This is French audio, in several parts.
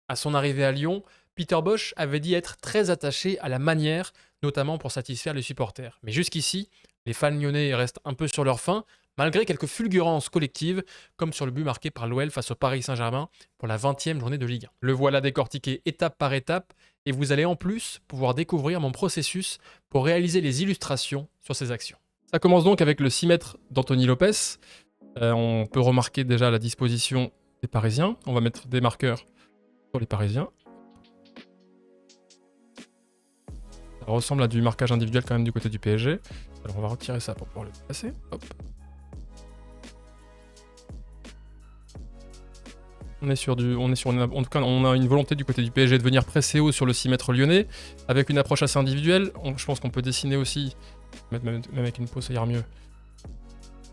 À son arrivée à Lyon, Peter Bosz avait dit être très attaché à la manière, notamment pour satisfaire les supporters. Mais jusqu'ici, les fans lyonnais restent un peu sur leur faim, malgré quelques fulgurances collectives, comme sur le but marqué par l'OL face au Paris Saint-Germain pour la 20e journée de Ligue 1. Le voilà décortiqué étape par étape, et vous allez en plus pouvoir découvrir mon processus pour réaliser les illustrations sur ces actions. Ça commence donc avec le 6 mètres d'Anthony Lopez. On peut remarquer déjà la disposition des Parisiens. On va mettre des marqueurs sur les Parisiens. Ça ressemble à du marquage individuel quand même du côté du PSG. Alors on va retirer ça pour pouvoir le passer. Hop. En tout cas, on a une volonté du côté du PSG de venir presser haut sur le 6 mètres lyonnais, avec une approche assez individuelle. Je pense qu'on peut dessiner aussi, même avec une pause ça ira mieux,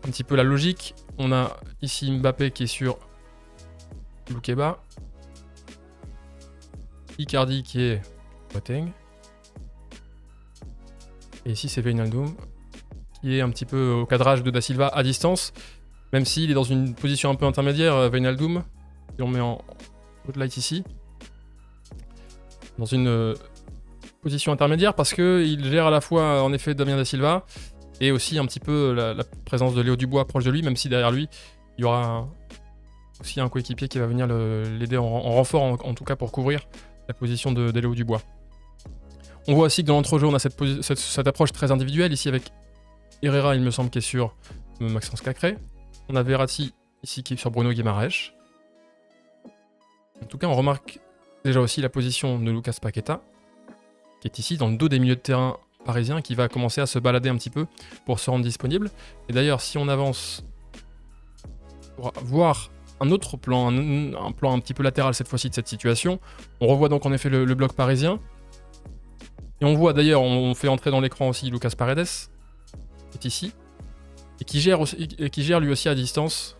un petit peu la logique. On a ici Mbappé qui est sur Loukeba, Icardi qui est Boateng, et ici c'est Wijnaldum qui est un petit peu au cadrage de Da Silva à distance, même s'il est dans une position un peu intermédiaire, Wijnaldum. Et on met en spotlight ici, dans une position intermédiaire, parce qu'il gère à la fois en effet Damien Da Silva et aussi un petit peu la présence de Léo Dubois proche de lui, même si derrière lui il y aura aussi un coéquipier qui va venir l'aider en renfort, en tout cas pour couvrir la position de Léo Dubois. On voit aussi que dans l'entrejeu on a cette approche très individuelle ici avec Herrera, il me semble, qui est sur Maxence Cacré. On a Verratti ici qui est sur Bruno Guimaraes. En tout cas, on remarque déjà aussi la position de Lucas Paqueta, qui est ici dans le dos des milieux de terrain parisiens, qui va commencer à se balader un petit peu pour se rendre disponible. Et d'ailleurs, si on avance pour voir un autre plan, un plan un petit peu latéral cette fois-ci de cette situation, on revoit donc en effet le bloc parisien. Et on voit d'ailleurs, on fait entrer dans l'écran aussi Lucas Paredes, qui est ici, et qui gère lui aussi à distance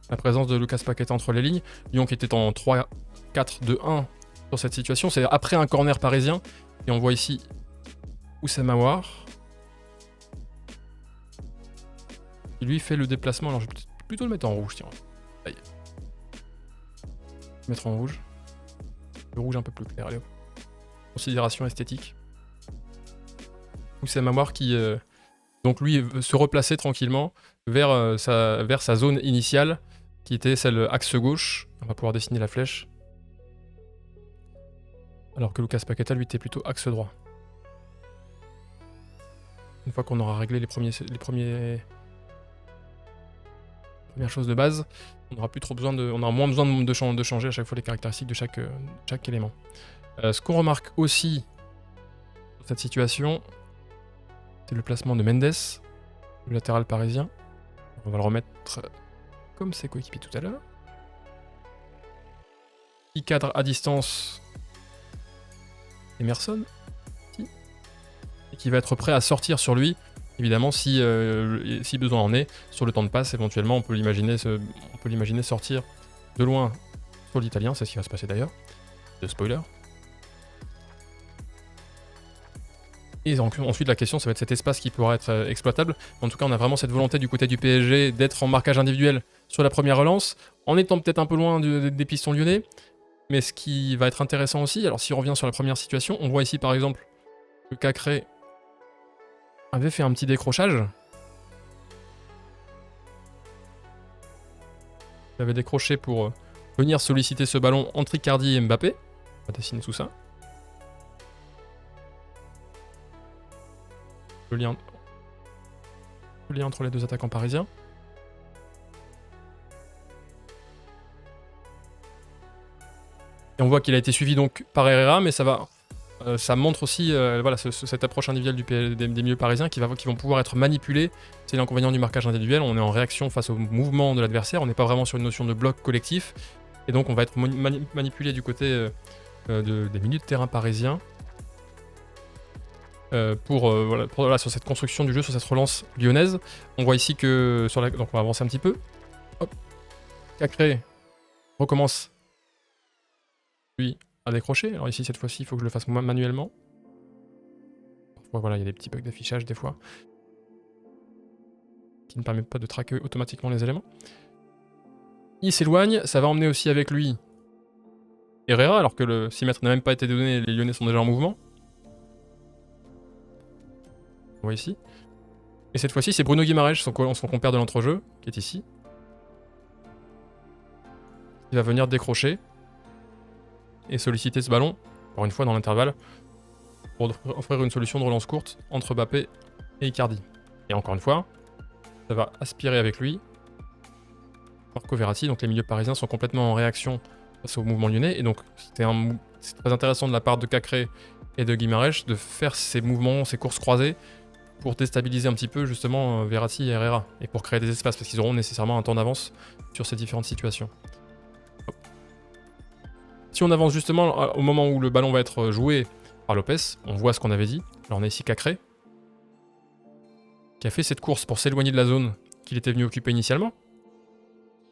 la présence de Lucas Paqueta entre les lignes. Lyon qui était en 3-4-2-1 sur cette situation, c'est après un corner parisien. Et on voit ici Oussama Aouar, qui lui fait le déplacement. Alors je vais plutôt le mettre en rouge, tiens. Allez. Mettre en rouge. Le rouge un peu plus clair, allez. Considération esthétique. Oussama Aouar qui donc lui veut se replacer tranquillement vers sa zone initiale, qui était celle axe gauche. On va pouvoir dessiner la flèche. Alors que Lucas Paqueta, lui, était plutôt axe droit. Une fois qu'on aura réglé les premières choses de base, on aura moins besoin de changer à chaque fois les caractéristiques de chaque élément. Ce qu'on remarque aussi dans cette situation, c'est le placement de Mendes, le latéral parisien. On va le remettre comme ses coéquipiers tout à l'heure. Qui cadre à distance Emerson, et qui va être prêt à sortir sur lui, évidemment si besoin en est, sur le temps de passe éventuellement, on peut l'imaginer sortir de loin sur l'Italien, c'est ce qui va se passer d'ailleurs, de spoiler. Et donc, ensuite la question ça va être cet espace qui pourra être exploitable. En tout cas on a vraiment cette volonté du côté du PSG d'être en marquage individuel sur la première relance, en étant peut-être un peu loin des pistons lyonnais. Mais ce qui va être intéressant aussi, alors si on revient sur la première situation, on voit ici par exemple que Cacré avait fait un petit décrochage. Il avait décroché pour venir solliciter ce ballon entre Icardi et Mbappé. On va dessiner tout ça. Le lien entre les deux attaquants parisiens. Et on voit qu'il a été suivi donc par Herrera, mais ça montre aussi voilà, cette approche individuelle des milieux parisiens qui vont pouvoir être manipulés. C'est l'inconvénient du marquage individuel, on est en réaction face au mouvement de l'adversaire, on n'est pas vraiment sur une notion de bloc collectif, et donc on va être manipulé du côté des milieux de terrain parisiens voilà, sur cette construction du jeu, sur cette relance lyonnaise. On voit ici que donc on va avancer un petit peu. Hop. Cacré recommence lui à décrocher. Alors ici cette fois-ci il faut que je le fasse manuellement. Parfois voilà, il y a des petits bugs d'affichage des fois qui ne permettent pas de traquer automatiquement les éléments. Il s'éloigne, ça va emmener aussi avec lui Herrera, alors que le 6 mètres n'a même pas été donné, les Lyonnais sont déjà en mouvement. On voit ici. Et cette fois-ci, c'est Bruno Guimaraes, son compère de l'entrejeu, qui est ici. Il va venir décrocher et solliciter ce ballon, encore une fois dans l'intervalle, pour offrir une solution de relance courte entre Mbappé et Icardi. Et encore une fois, ça va aspirer avec lui Marco Verratti, donc les milieux parisiens sont complètement en réaction face au mouvement lyonnais, et donc c'est très intéressant de la part de Cacré et de Guimaraes de faire ces mouvements, ces courses croisées, pour déstabiliser un petit peu justement Verratti et Herrera, et pour créer des espaces, parce qu'ils auront nécessairement un temps d'avance sur ces différentes situations. Si on avance justement au moment où le ballon va être joué par Lopez, on voit ce qu'on avait dit. Alors on a ici Cacré, qui a fait cette course pour s'éloigner de la zone qu'il était venu occuper initialement.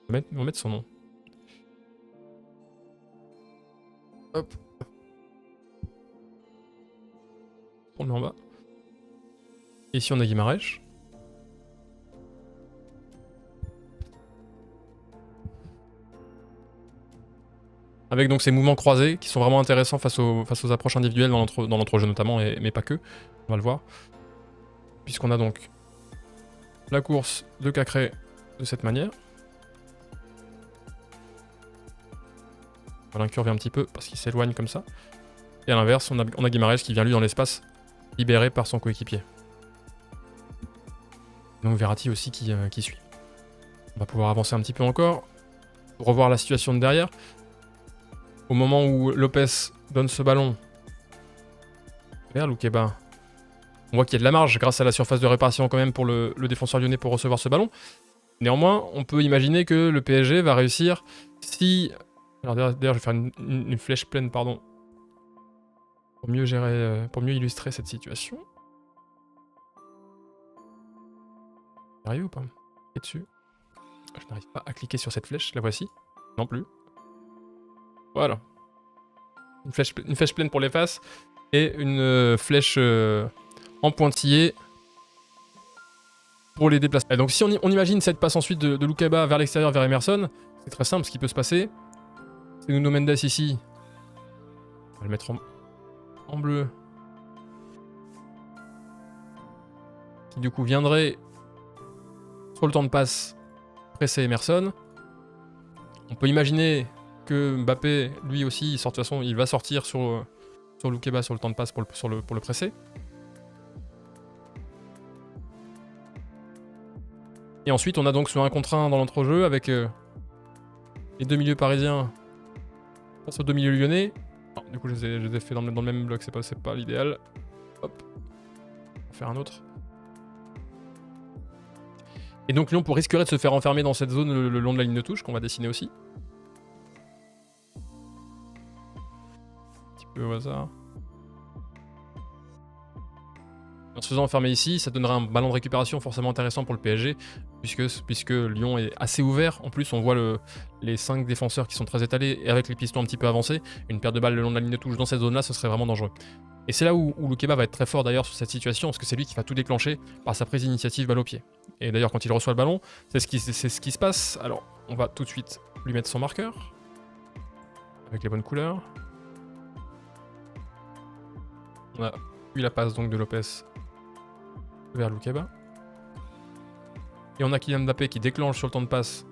On va mettre son nom. Hop. On le met en bas. Et ici on a Guimaraes. Avec donc ces mouvements croisés qui sont vraiment intéressants face aux approches individuelles dans l'entrejeu notamment, mais pas que. On va le voir. Puisqu'on a donc la course de Cacré de cette manière. On va l'incurver un petit peu parce qu'il s'éloigne comme ça. Et à l'inverse, on a Guimaraes qui vient lui dans l'espace, libéré par son coéquipier. Donc Verratti aussi qui suit. On va pouvoir avancer un petit peu encore, pour revoir la situation de derrière. Au moment où Lopez donne ce ballon vers Loukeba, on voit qu'il y a de la marge grâce à la surface de réparation quand même pour le défenseur lyonnais pour recevoir ce ballon. Néanmoins, on peut imaginer que le PSG va réussir si... Alors d'ailleurs, je vais faire une flèche pleine, pardon, pour mieux gérer, pour mieux illustrer cette situation. J'arrive ou pas? Et dessus. Je n'arrive pas à cliquer sur cette flèche, la voici. Non plus. Voilà. Une flèche pleine pour les faces et une flèche en pointillé pour les déplacements. Et donc si on imagine cette passe ensuite de Loukeba vers l'extérieur, vers Emerson, c'est très simple ce qui peut se passer. C'est Nuno Mendes ici. On va le mettre en bleu. Qui du coup viendrait sur le temps de passe presser Emerson. On peut imaginer que Mbappé, lui aussi, de toute façon, il va sortir sur Loukeba sur le temps de passe pour le presser. Et ensuite, on a donc ce 1 contre 1 dans l'entrejeu avec les deux milieux parisiens face aux deux milieux lyonnais. Non, du coup, je les ai fait dans le même bloc, c'est pas l'idéal. Hop. On va faire un autre. Et donc Lyon risquerait de se faire enfermer dans cette zone le long de la ligne de touche qu'on va dessiner aussi. Un petit peu au hasard. En se faisant enfermer ici, ça donnerait un ballon de récupération forcément intéressant pour le PSG, puisque Lyon est assez ouvert. En plus, on voit les 5 défenseurs qui sont très étalés et avec les pistons un petit peu avancés. Une paire de balles le long de la ligne de touche dans cette zone-là, ce serait vraiment dangereux. Et c'est là où Loukeba va être très fort d'ailleurs sur cette situation, parce que c'est lui qui va tout déclencher par sa prise d'initiative balle au pied. Et d'ailleurs, quand il reçoit le ballon, c'est ce qui se passe. Alors, on va tout de suite lui mettre son marqueur, avec les bonnes couleurs. On a eu la passe donc de Lopez vers Loukeba. Et on a Kylian Mbappé qui déclenche sur le temps de passe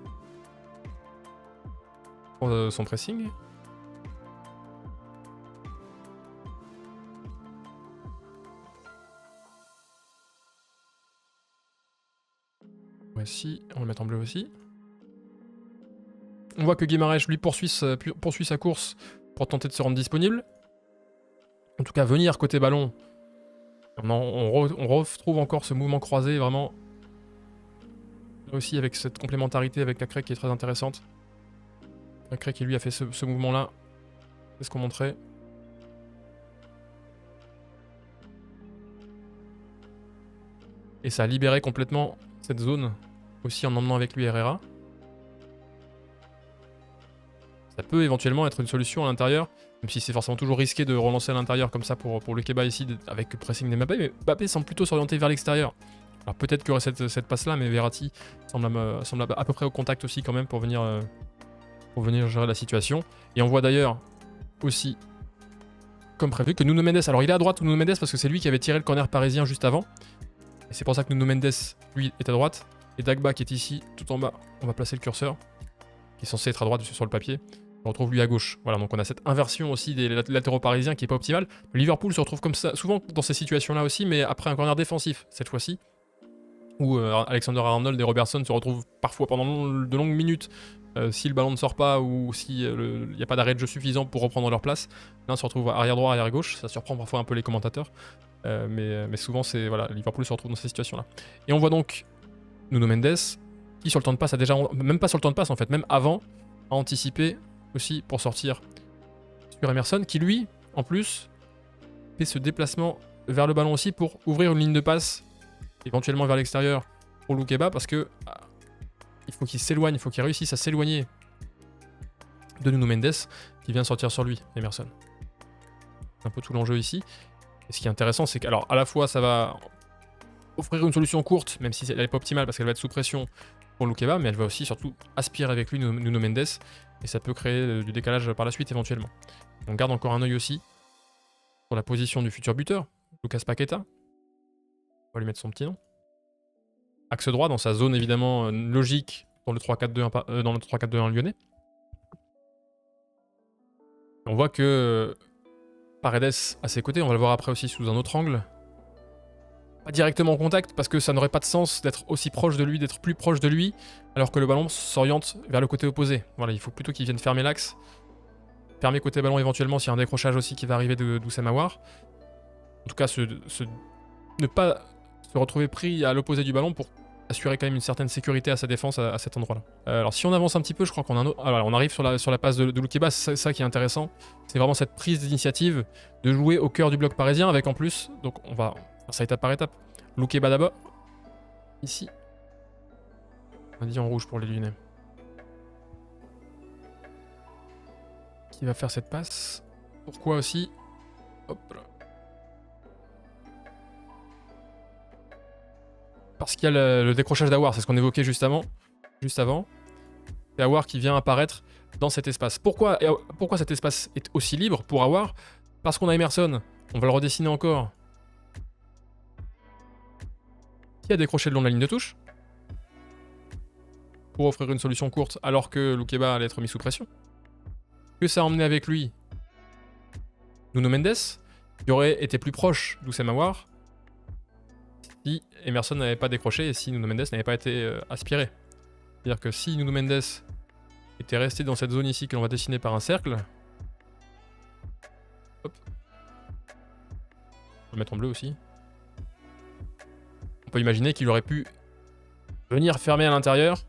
pour son pressing. Voici, on va le mettre en bleu aussi. On voit que Guimaraes lui poursuit sa course pour tenter de se rendre disponible. En tout cas, venir côté ballon. On retrouve encore ce mouvement croisé, vraiment. Là aussi, avec cette complémentarité avec Cacré qui est très intéressante. Cacré qui lui a fait ce mouvement-là. C'est ce qu'on montrait. Et ça a libéré complètement cette zone, aussi en emmenant avec lui Herrera. Ça peut éventuellement être une solution à l'intérieur, même si c'est forcément toujours risqué de relancer à l'intérieur comme ça pour Loukeba ici, avec le pressing de Mbappé, mais Mbappé semble plutôt s'orienter vers l'extérieur. Alors peut-être qu'il y aurait cette passe-là, mais Verratti semble à peu près au contact aussi quand même pour venir gérer la situation. Et on voit d'ailleurs aussi, comme prévu, que Nuno Mendes. Alors il est à droite, Nuno Mendes, parce que c'est lui qui avait tiré le corner parisien juste avant. Et c'est pour ça que Nuno Mendes, lui, est à droite. Et Dagba qui est ici, tout en bas, on va placer le curseur, qui est censé être à droite sur le papier. On retrouve lui à gauche. Voilà, donc on a cette inversion aussi des latéraux parisiens qui est pas optimale. Liverpool se retrouve comme ça, souvent dans ces situations-là aussi, mais après un corner défensif, cette fois-ci, où Alexander-Arnold et Robertson se retrouvent parfois pendant de longues minutes, si le ballon ne sort pas ou s'il n'y a pas d'arrêt de jeu suffisant pour reprendre leur place. L'un se retrouve arrière droit, arrière gauche, ça surprend parfois un peu les commentateurs, mais souvent c'est voilà, Liverpool se retrouve dans ces situations-là. Et on voit donc Nuno Mendes, qui sur le temps de passe a déjà, même pas sur le temps de passe en fait, même avant, a anticipé aussi pour sortir sur Emerson, qui lui, en plus, fait ce déplacement vers le ballon aussi pour ouvrir une ligne de passe, éventuellement vers l'extérieur pour Loukeba, parce que il faut qu'il s'éloigne, il faut qu'il réussisse à s'éloigner de Nuno Mendes, qui vient sortir sur lui, Emerson. C'est un peu tout l'enjeu ici. Et ce qui est intéressant, c'est qu'alors à la fois ça va offrir une solution courte, même si elle n'est pas optimale parce qu'elle va être sous pression pour Loukeba, mais elle va aussi surtout aspirer avec lui Nuno Mendes, et ça peut créer du décalage par la suite éventuellement. On garde encore un œil aussi sur la position du futur buteur, Lucas Paqueta. On va lui mettre son petit nom. Axe droit dans sa zone évidemment logique dans le 3-4-2-1 lyonnais. On voit que Paredes à ses côtés, on va le voir après aussi sous un autre angle. Pas directement en contact parce que ça n'aurait pas de sens d'être aussi proche de lui, d'être plus proche de lui, alors que le ballon s'oriente vers le côté opposé. Voilà, il faut plutôt qu'il vienne fermer l'axe. Fermer côté ballon éventuellement s'il y a un décrochage aussi qui va arriver d'Oussem Aouar. En tout cas, ne pas se retrouver pris à l'opposé du ballon pour assurer quand même une certaine sécurité à sa défense à cet endroit-là. Alors si on avance un petit peu, je crois qu'on a un autre... Alors, on arrive sur la passe de Loukeba, c'est ça qui est intéressant. C'est vraiment cette prise d'initiative de jouer au cœur du bloc parisien avec en plus, donc on va faire ça étape par étape. Loukeba d'abord, ici. On a dit en rouge pour les Lyonnais. Qui va faire cette passe? Pourquoi aussi? Hop là. Parce qu'il y a le décrochage d'Aouar, c'est ce qu'on évoquait juste avant. C'est Aouar qui vient apparaître dans cet espace. Pourquoi cet espace est aussi libre pour Aouar? Parce qu'on a Emerson, on va le redessiner encore, qui a décroché le long de la ligne de touche, pour offrir une solution courte alors que Loukeba allait être mis sous pression. Que ça a emmené avec lui Nuno Mendes, qui aurait été plus proche d'Oussem Aouar, si Emerson n'avait pas décroché et si Nuno Mendes n'avait pas été aspiré. C'est-à-dire que si Nuno Mendes était resté dans cette zone ici que l'on va dessiner par un cercle, hop, on va le mettre en bleu aussi, on peut imaginer qu'il aurait pu venir fermer à l'intérieur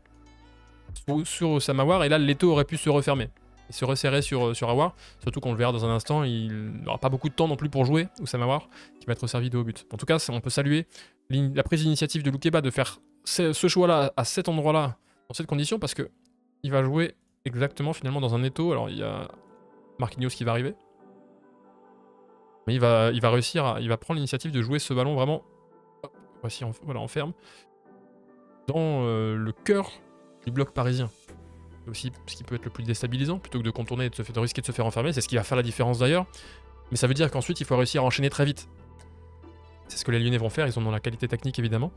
sur Oussem Aouar et là l'étau aurait pu se refermer et se resserrer sur Aouar, surtout qu'on le verra dans un instant, il n'aura pas beaucoup de temps non plus pour jouer Oussem Aouar, qui va être servi de haut but. En tout cas, on peut saluer la prise d'initiative de Loukeba de faire ce choix-là à cet endroit-là, dans cette condition, parce que il va jouer exactement finalement dans un étau. Alors il y a Marquinhos qui va arriver, mais il va réussir, il va prendre l'initiative de jouer ce ballon vraiment, voici, voilà, en ferme, dans le cœur du bloc parisien. C'est aussi ce qui peut être le plus déstabilisant, plutôt que de contourner et de risquer de se faire enfermer, c'est ce qui va faire la différence d'ailleurs. Mais ça veut dire qu'ensuite il faut réussir à enchaîner très vite. C'est ce que les Lyonnais vont faire, ils ont dans la qualité technique évidemment.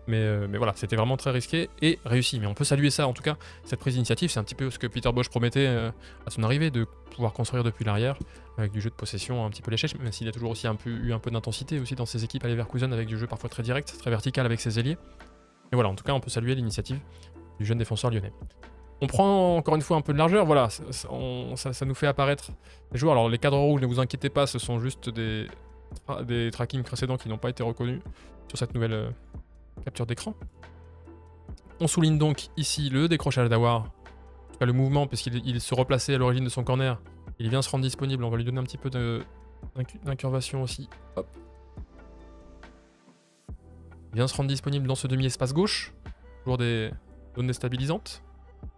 Mais voilà, c'était vraiment très risqué et réussi. Mais on peut saluer ça, en tout cas, cette prise d'initiative, c'est un petit peu ce que Peter Bosz promettait à son arrivée, de pouvoir construire depuis l'arrière, avec du jeu de possession un petit peu léché, même s'il a toujours aussi eu un peu d'intensité aussi dans ses équipes à Leverkusen, avec du jeu parfois très direct, très vertical avec ses ailiers. Et voilà, en tout cas, on peut saluer l'initiative du jeune défenseur lyonnais. On prend encore une fois un peu de largeur, voilà, ça nous fait apparaître les joueurs. Alors les cadres rouges, ne vous inquiétez pas, ce sont juste des trackings précédents qui n'ont pas été reconnus sur cette nouvelle capture d'écran. On souligne donc ici le décrochage d'Aouar, en tout cas le mouvement, puisqu'il se replaçait à l'origine de son corner, il vient se rendre disponible, on va lui donner un petit peu d'incurvation aussi, hop. Il vient se rendre disponible dans ce demi-espace gauche, toujours des zones déstabilisantes.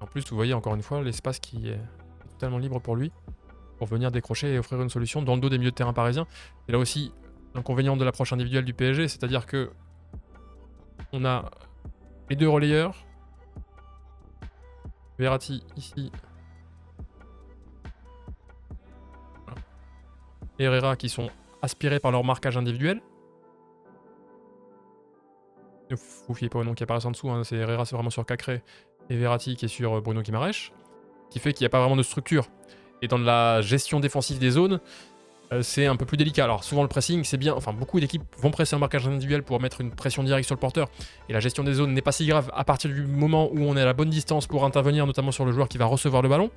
En plus, vous voyez encore une fois l'espace qui est totalement libre pour lui, pour venir décrocher et offrir une solution dans le dos des milieux de terrain parisiens. Et là aussi, l'inconvénient de l'approche individuelle du PSG, c'est-à-dire que on a les deux relayeurs, Verratti ici, et Herrera qui sont aspirés par leur marquage individuel. Ne vous fiez pas au nom qui apparaissent en dessous, hein. Herrera c'est vraiment sur Cacré et Verratti qui est sur Bruno Guimaraes, qui fait qu'il n'y a pas vraiment de structure. Et dans la gestion défensive des zones, c'est un peu plus délicat. Alors souvent le pressing c'est bien, enfin beaucoup d'équipes vont presser un marquage individuel pour mettre une pression directe sur le porteur, et la gestion des zones n'est pas si grave à partir du moment où on est à la bonne distance pour intervenir, notamment sur le joueur qui va recevoir le ballon,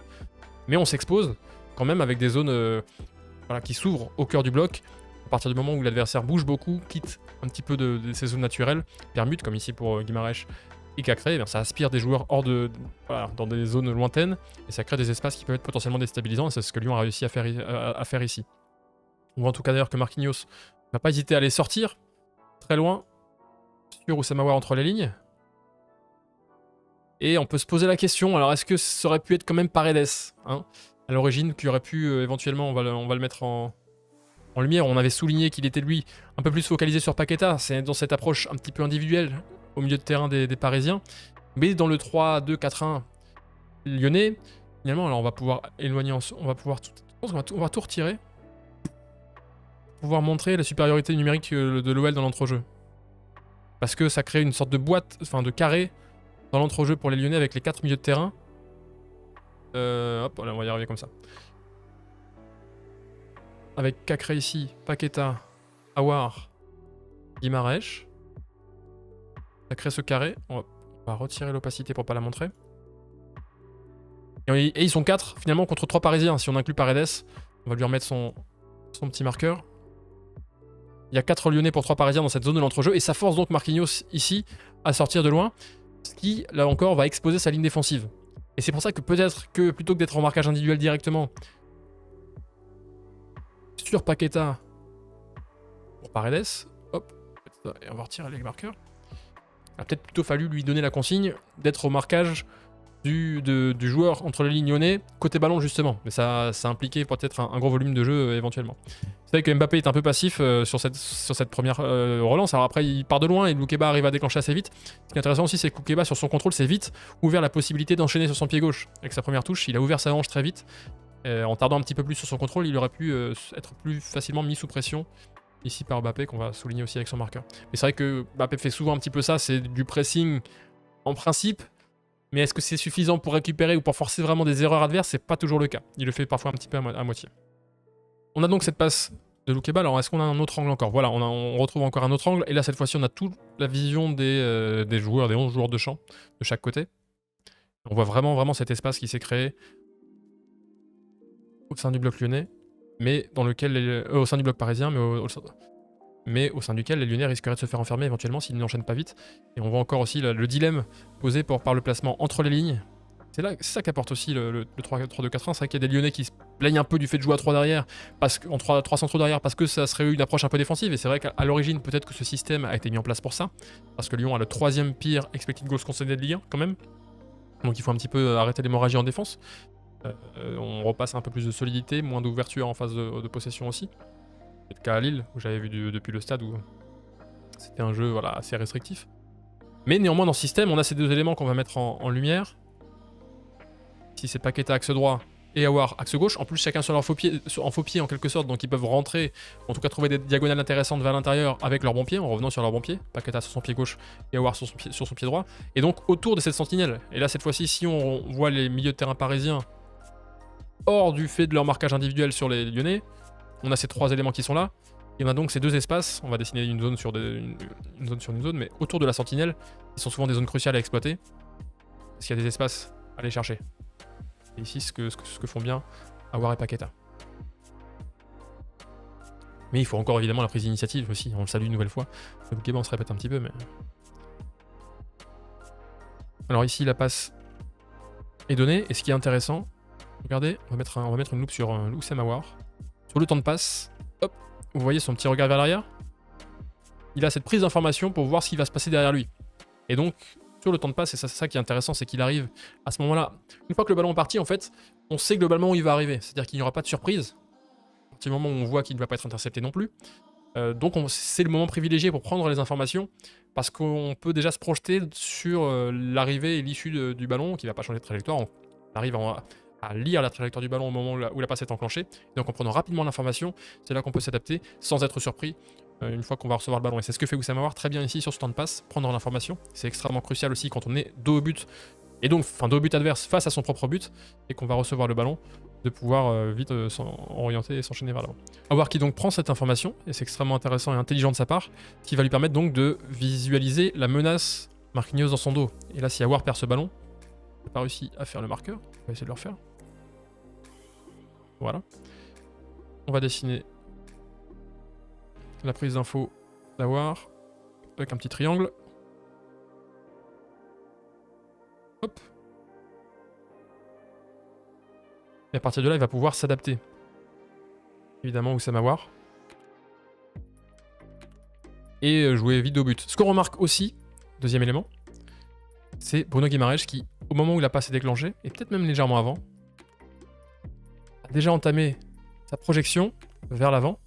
mais on s'expose quand même avec des zones voilà, qui s'ouvrent au cœur du bloc, à partir du moment où l'adversaire bouge beaucoup, quitte un petit peu de ses zones naturelles, permute comme ici pour Guimaraes et Cacré, ça aspire des joueurs hors voilà, dans des zones lointaines, et ça crée des espaces qui peuvent être potentiellement déstabilisants, et c'est ce que Lyon a réussi à faire ici. On voit en tout cas d'ailleurs que Marquinhos n'a pas hésité à aller sortir très loin sur Oussama Aouar entre les lignes. Et on peut se poser la question, alors est-ce que ça aurait pu être quand même Paredes hein, à l'origine, qui aurait pu éventuellement, on va le mettre en lumière. On avait souligné qu'il était lui un peu plus focalisé sur Paqueta, c'est dans cette approche un petit peu individuelle au milieu de terrain des Parisiens. Mais dans le 3-2-4-1 lyonnais, finalement, alors on va pouvoir éloigner, on va pouvoir tout retirer. Pouvoir montrer la supériorité numérique de l'OL dans l'entrejeu. Parce que ça crée une sorte de boîte, enfin de carré dans l'entrejeu pour les Lyonnais avec les 4 milieux de terrain. Hop, là, on va y arriver comme ça. Avec Cacré ici, Paqueta, Aouar, Guimaraes. Ça crée ce carré. On va retirer l'opacité pour pas la montrer. Et ils sont 4 finalement contre 3 Parisiens. Si on inclut Paredes, on va lui remettre son petit marqueur. Il y a 4 Lyonnais pour 3 Parisiens dans cette zone de l'entrejeu, et ça force donc Marquinhos ici à sortir de loin, ce qui, là encore, va exposer sa ligne défensive. Et c'est pour ça que peut-être que, plutôt que d'être en marquage individuel directement, sur Paqueta, pour Paredes, hop, et on va retirer les marqueurs, il a peut-être plutôt fallu lui donner la consigne d'être au marquage du joueur entre les lignes lyonnais, côté ballon justement. Mais ça impliquait peut-être un gros volume de jeu éventuellement. C'est vrai que Mbappé est un peu passif sur cette première relance. Alors après, il part de loin et Loukeba arrive à déclencher assez vite. Ce qui est intéressant aussi, c'est que Loukeba, sur son contrôle, s'est vite ouvert la possibilité d'enchaîner sur son pied gauche. Avec sa première touche, il a ouvert sa hanche très vite. En tardant un petit peu plus sur son contrôle, il aurait pu être plus facilement mis sous pression. Ici par Mbappé, qu'on va souligner aussi avec son marqueur. Mais c'est vrai que Mbappé fait souvent un petit peu ça, c'est du pressing en principe. Mais est-ce que c'est suffisant pour récupérer ou pour forcer vraiment des erreurs adverses? C'est pas toujours le cas. Il le fait parfois un petit peu à moitié. On a donc cette passe de Loukeba. Alors est-ce qu'on a un autre angle encore? Voilà, on retrouve encore un autre angle. Et là, cette fois-ci, on a toute la vision des joueurs, des 11 joueurs de champ de chaque côté. On voit vraiment cet espace qui s'est créé au sein du bloc lyonnais, mais dans lequel au sein du bloc parisien, mais au sein duquel les Lyonnais risqueraient de se faire enfermer éventuellement s'ils n'enchaînent pas vite. Et on voit encore aussi le dilemme posé par le placement entre les lignes. C'est ça qu'apporte aussi le 3-2-4-1. C'est vrai qu'il y a des Lyonnais qui se plaignent un peu du fait de jouer à 3 derrière, en 3 centraux derrière, parce que ça serait une approche un peu défensive. Et c'est vrai qu'à l'origine, peut-être que ce système a été mis en place pour ça, parce que Lyon a le 3e pire expected goals conceded de Ligue 1 quand même. Donc il faut un petit peu arrêter l'hémorragie en défense. On repasse un peu plus de solidité, moins d'ouverture en phase de possession aussi. C'est le cas à Lille, où j'avais vu depuis le stade où c'était un jeu voilà, assez restrictif. Mais néanmoins, dans ce système, on a ces deux éléments qu'on va mettre en lumière. Ici, c'est Paqueta axe droit et Aouar axe gauche. En plus, chacun sur leur faux pied en quelque sorte, donc ils peuvent rentrer, en tout cas trouver des diagonales intéressantes vers l'intérieur avec leur bon pied, en revenant sur leur bon pied. Paqueta sur son pied gauche et Aouar sur son pied droit. Et donc autour de cette sentinelle. Et là, cette fois-ci, si on voit les milieux de terrain parisiens hors du fait de leur marquage individuel sur les Lyonnais, on a ces 3 éléments qui sont là. Et on a donc ces 2 espaces. On va dessiner une zone sur une zone, mais autour de la sentinelle, qui sont souvent des zones cruciales à exploiter. Parce qu'il y a des espaces à aller chercher. Et ici, ce que font bien Aouar et Paqueta. Mais il faut encore évidemment la prise d'initiative aussi. On le salue une nouvelle fois. Le on se répète un petit peu, mais... Alors ici, la passe est donnée. Et ce qui est intéressant, regardez, on va mettre une loupe sur Oussama Aouar. Sur le temps de passe, hop, vous voyez son petit regard vers l'arrière. Il a cette prise d'information pour voir ce qui va se passer derrière lui. Et donc, sur le temps de passe, et c'est ça qui est intéressant, c'est qu'il arrive à ce moment-là. Une fois que le ballon est parti, en fait, on sait globalement où il va arriver. C'est-à-dire qu'il n'y aura pas de surprise. À partir du moment où on voit qu'il ne va pas être intercepté non plus. Donc c'est le moment privilégié pour prendre les informations, parce qu'on peut déjà se projeter sur l'arrivée et l'issue du ballon, qui ne va pas changer de trajectoire. On arrive à lire la trajectoire du ballon au moment où la passe est enclenchée. Donc en prenant rapidement l'information, c'est là qu'on peut s'adapter sans être surpris une fois qu'on va recevoir le ballon. Et c'est ce que fait Oussama Aouar très bien ici sur ce temps de passe, prendre l'information. C'est extrêmement crucial aussi quand on est dos au but, et donc dos au but adverse face à son propre but, et qu'on va recevoir le ballon, de pouvoir vite s'orienter et s'enchaîner vers l'avant. Aouar qui donc prend cette information, et c'est extrêmement intéressant et intelligent de sa part, qui va lui permettre donc de visualiser la menace Marquinhos dans son dos. Et là, si Aouar perd ce ballon, il n'a pas réussi à faire le marqueur, on va essayer de le refaire. Voilà. On va dessiner la prise d'info d'Aouar avec un petit triangle. Hop. Et à partir de là, il va pouvoir s'adapter. Évidemment, Oussama Aouar. Et jouer vite au but. Ce qu'on remarque aussi, deuxième élément, c'est Bruno Guimaraes qui, au moment où la passe est déclenchée, et peut-être même légèrement avant, a déjà entamé sa projection vers l'avant.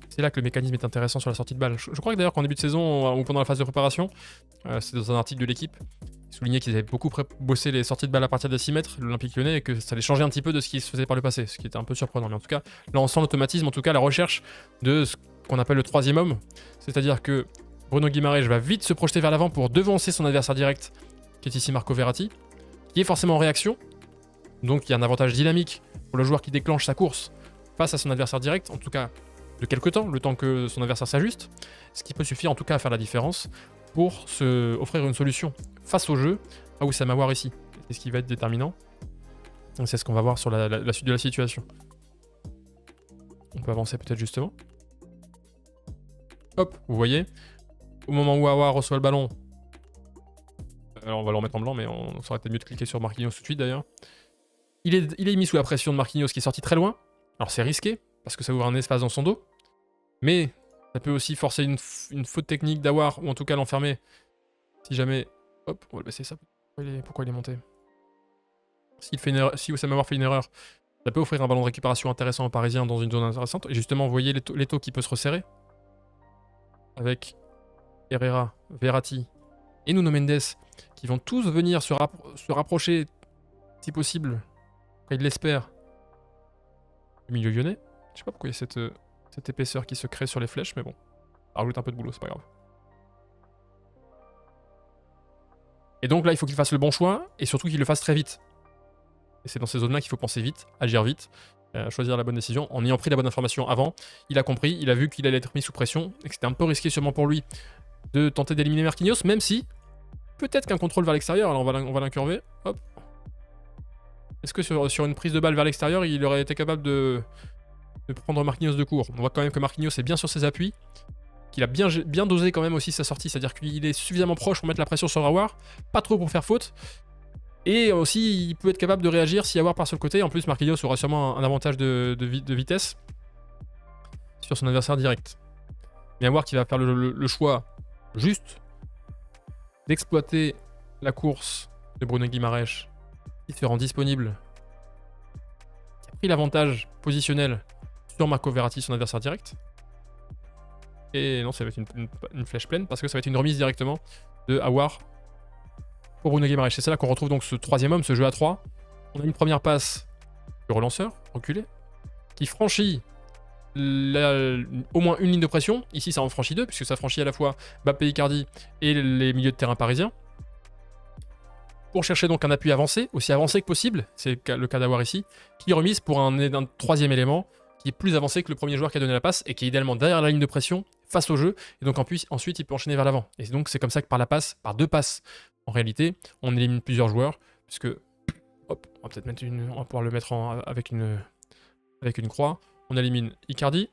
C'est là que le mécanisme est intéressant sur la sortie de balle. Je crois que d'ailleurs qu'en début de saison ou pendant la phase de préparation, c'est dans un article de l'équipe, il soulignait qu'ils avaient beaucoup bossé les sorties de balle à partir de 6 mètres, l'Olympique Lyonnais, et que ça allait changer un petit peu de ce qui se faisait par le passé, ce qui était un peu surprenant. Mais en tout cas, là on sent l'automatisme, en tout cas la recherche de ce qu'on appelle le troisième homme, c'est-à-dire que Bruno Guimaraes va vite se projeter vers l'avant pour devancer son adversaire direct, qui est ici Marco Verratti, qui est forcément en réaction, donc il y a un avantage dynamique pour le joueur qui déclenche sa course face à son adversaire direct, en tout cas de quelques temps, le temps que son adversaire s'ajuste, ce qui peut suffire en tout cas à faire la différence pour se offrir une solution face au jeu à Oussama Aouar ici. C'est ce qui va être déterminant. C'est ce qu'on va voir sur la suite de la situation. On peut avancer peut-être justement. Hop, vous voyez, au moment où Aouar reçoit le ballon, alors on va le remettre en blanc, mais on saurait peut-être mieux de cliquer sur Marquinhos tout de suite d'ailleurs. Il est mis sous la pression de Marquinhos qui est sorti très loin. Alors c'est risqué, parce que ça ouvre un espace dans son dos. Mais ça peut aussi forcer une faute technique d'Aouar, ou en tout cas l'enfermer. Si jamais... Hop, on va le baisser ça. Pourquoi il est monté? Si Oussama Aouar fait une erreur, ça peut offrir un ballon de récupération intéressant aux Parisiens dans une zone intéressante. Et justement, vous voyez l'étau qui peut se resserrer. Avec Herrera, Verratti et Nuno Mendes, qui vont tous venir se rapprocher, si possible, quand ils l'espèrent, du milieu lyonnais. Je sais pas pourquoi il y a cette épaisseur qui se crée sur les flèches, mais bon, ça rajoute un peu de boulot, c'est pas grave. Et donc là, il faut qu'il fasse le bon choix, et surtout qu'il le fasse très vite. Et c'est dans ces zones-là qu'il faut penser vite, agir vite, choisir la bonne décision, en ayant pris la bonne information avant. Il a compris, il a vu qu'il allait être mis sous pression, et que c'était un peu risqué sûrement pour lui de tenter d'éliminer Marquinhos, même si, peut-être qu'un contrôle vers l'extérieur, alors on va l'incurver, hop. Est-ce que sur une prise de balle vers l'extérieur, il aurait été capable de prendre Marquinhos de court? On voit quand même que Marquinhos est bien sur ses appuis, qu'il a bien dosé quand même aussi sa sortie, c'est-à-dire qu'il est suffisamment proche pour mettre la pression sur Aouar, pas trop pour faire faute, et aussi il peut être capable de réagir si Aouar part sur le côté. En plus, Marquinhos aura sûrement un avantage de vitesse sur son adversaire direct. Mais Aouar qui va faire le choix juste d'exploiter la course de Bruno Guimaraes, qui se rend disponible, qui a pris l'avantage positionnel sur Marco Verratti, son adversaire direct. Et non, ça va être une flèche pleine, parce que ça va être une remise directement de Aouar pour Bruno Guimaraes. C'est là qu'on retrouve donc ce troisième homme, ce jeu à 3. On a une première passe du relanceur, reculé, qui franchit au moins une ligne de pression. Ici, ça en franchit deux, puisque ça franchit à la fois Mbappé, Icardi et les milieux de terrain parisiens. Pour chercher donc un appui avancé, aussi avancé que possible, c'est le cas d'Aouar ici, qui remise pour un troisième élément qui est plus avancé que le premier joueur qui a donné la passe et qui est idéalement derrière la ligne de pression, face au jeu, et donc ensuite il peut enchaîner vers l'avant. Et donc c'est comme ça que par deux passes, en réalité, on élimine plusieurs joueurs, puisque, hop, on va peut-être on va pouvoir le mettre avec une croix. On élimine Icardi,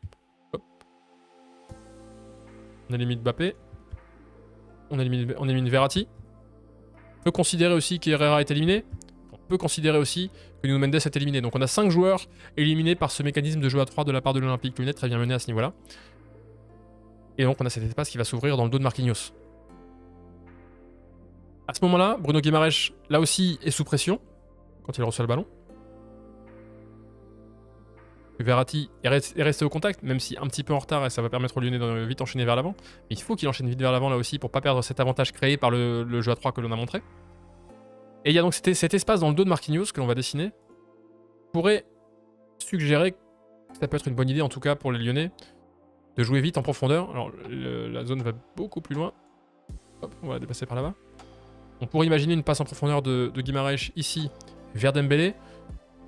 hop. On élimine Mbappé, on élimine Verratti. On peut considérer aussi qu'Herrera est éliminé. On peut considérer aussi que Nuno Mendes est éliminé. Donc on a 5 joueurs éliminés par ce mécanisme de jeu à 3 de la part de l'Olympique Lyonnais, très bien mené à ce niveau-là. Et donc on a cet espace qui va s'ouvrir dans le dos de Marquinhos. À ce moment-là, Bruno Guimaraes, là aussi, est sous pression quand il reçoit le ballon. Verratti est resté au contact, même si un petit peu en retard, et ça va permettre au Lyonnais de vite enchaîner vers l'avant. Mais il faut qu'il enchaîne vite vers l'avant là aussi pour pas perdre cet avantage créé par le jeu à 3 que l'on a montré. Et il y a donc cet espace dans le dos de Marquinhos que l'on va dessiner pourrait suggérer que ça peut être une bonne idée, en tout cas pour les Lyonnais, de jouer vite en profondeur. Alors, la zone va beaucoup plus loin. Hop, on va la dépasser par là-bas. On pourrait imaginer une passe en profondeur de Guimaraes ici, vers Dembélé.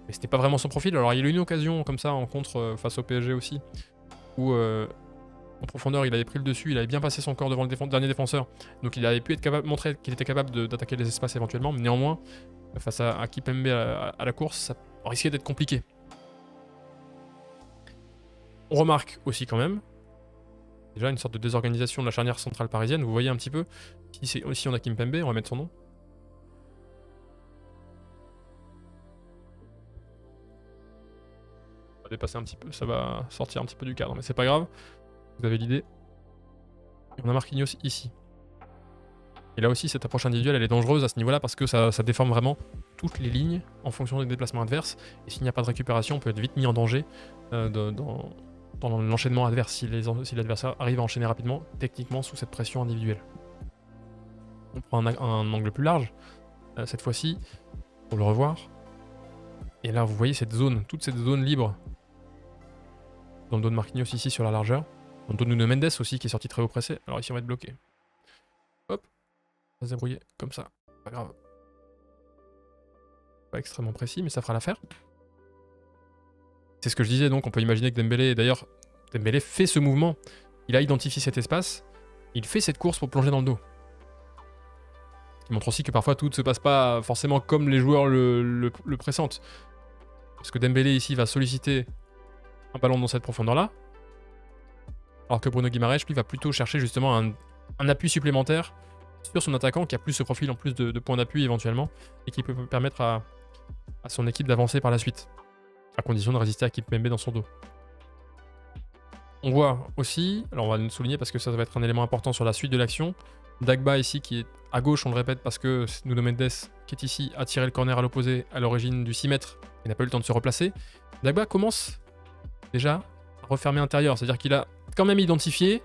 Mais c'était pas vraiment son profil. Alors, il y a eu une occasion comme ça en contre face au PSG aussi, où en profondeur, il avait pris le dessus, il avait bien passé son corps devant le dernier défenseur. Donc, il avait pu être capable, montrer qu'il était capable d'attaquer les espaces éventuellement. Mais néanmoins, face à Kimpembe à la course, ça risquait d'être compliqué. On remarque aussi quand même, déjà une sorte de désorganisation de la charnière centrale parisienne. Vous voyez un petit peu, ici on a Kimpembe, on va mettre son nom. On va dépasser un petit peu, ça va sortir un petit peu du cadre, mais c'est pas grave. Vous avez l'idée. Et on a Marquinhos ici. Et là aussi, cette approche individuelle, elle est dangereuse à ce niveau-là parce que ça déforme vraiment toutes les lignes en fonction des déplacements adverses. Et s'il n'y a pas de récupération, on peut être vite mis en danger dans l'enchaînement adverse si l'adversaire arrive à enchaîner rapidement, techniquement sous cette pression individuelle. On prend un angle plus large, cette fois-ci, pour le revoir. Et là, vous voyez cette zone, toute cette zone libre dans le dos de Marquinhos ici sur la largeur. Dans le dos de Nuno Mendes aussi qui est sorti très haut pressé. Alors ici, on va être bloqué. Hop, on va se débrouiller comme ça, pas grave. Pas extrêmement précis, mais ça fera l'affaire. C'est ce que je disais, donc on peut imaginer que Dembélé, d'ailleurs, Dembélé fait ce mouvement, il a identifié cet espace, il fait cette course pour plonger dans le dos. Ce qui montre aussi que parfois tout ne se passe pas forcément comme les joueurs le pressentent. Parce que Dembélé ici va solliciter un ballon dans cette profondeur-là, alors que Bruno Guimaraes, lui, va plutôt chercher justement un appui supplémentaire sur son attaquant qui a plus ce profil en plus de points d'appui éventuellement, et qui peut permettre à son équipe d'avancer par la suite, à condition de résister à Kimpembe dans son dos. On voit aussi, alors on va le souligner parce que ça va être un élément important sur la suite de l'action, Dagba ici qui est à gauche, on le répète, parce que Nuno Mendes qui est ici a tiré le corner à l'opposé à l'origine du 6 mètres et n'a pas eu le temps de se replacer. Dagba commence déjà à refermer intérieur, c'est-à-dire qu'il a quand même identifié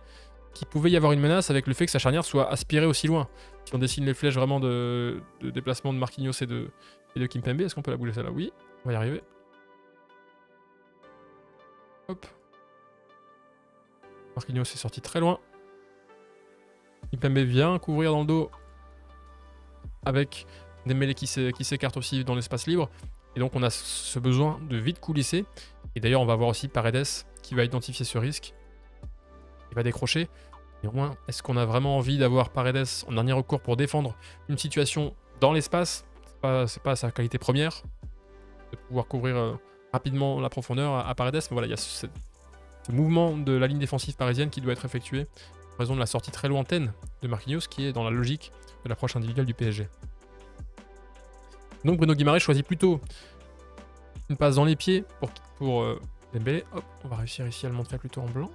qu'il pouvait y avoir une menace avec le fait que sa charnière soit aspirée aussi loin. Si on dessine les flèches vraiment de déplacement de Marquinhos et de Kimpembe, est-ce qu'on peut la bouger celle-là? Oui, on va y arriver. Hop. Marquinhos est sorti très loin. Kimpembe vient couvrir dans le dos avec Dembélé qui s'écarte aussi dans l'espace libre. Et donc on a ce besoin de vite coulisser. Et d'ailleurs on va voir aussi Paredes qui va identifier ce risque. Il va décrocher. Néanmoins, est-ce qu'on a vraiment envie d'avoir Paredes en dernier recours pour défendre une situation dans l'espace? C'est pas sa qualité première de pouvoir couvrir rapidement la profondeur à Paredes. Mais voilà, il y a ce mouvement de la ligne défensive parisienne qui doit être effectué en raison de la sortie très lointaine de Marquinhos qui est dans la logique de l'approche individuelle du PSG. Donc Bruno Guimaraes choisit plutôt une passe dans les pieds pour Dembélé. Hop, on va réussir ici à le montrer plutôt en blanc.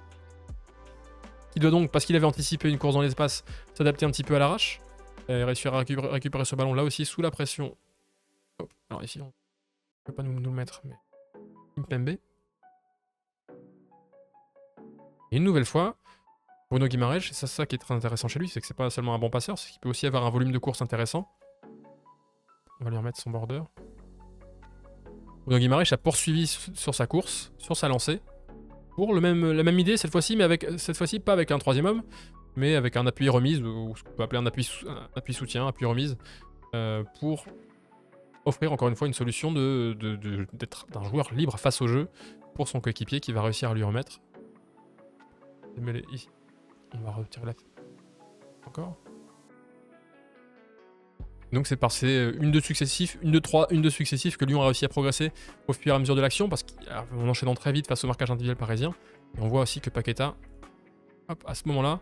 Qui doit donc, parce qu'il avait anticipé une course dans l'espace, s'adapter un petit peu à l'arrache. Et réussir à récupérer ce ballon là aussi sous la pression. Hop, alors ici on ne peut pas nous le mettre, mais Kimpembe. Et une nouvelle fois, Bruno Guimaraes, c'est ça qui est très intéressant chez lui, c'est que c'est pas seulement un bon passeur, c'est qu'il peut aussi avoir un volume de course intéressant. On va lui remettre son border. Bruno Guimaraes a poursuivi sur sa course, sur sa lancée, pour la même idée cette fois-ci, mais cette fois-ci pas avec un troisième homme, mais avec un appui remise, ou ce qu'on peut appeler un appui soutien, appui remise, pour offrir encore une fois une solution d'être d'un joueur libre face au jeu pour son coéquipier qui va réussir à lui remettre. Ici. On va retirer la... Encore. Donc c'est par ces une de successifs que Lyon a réussi à progresser au fur et à mesure de l'action, parce qu'en enchaînant très vite face au marquage individuel parisien. Et on voit aussi que Paqueta, hop, à ce moment-là,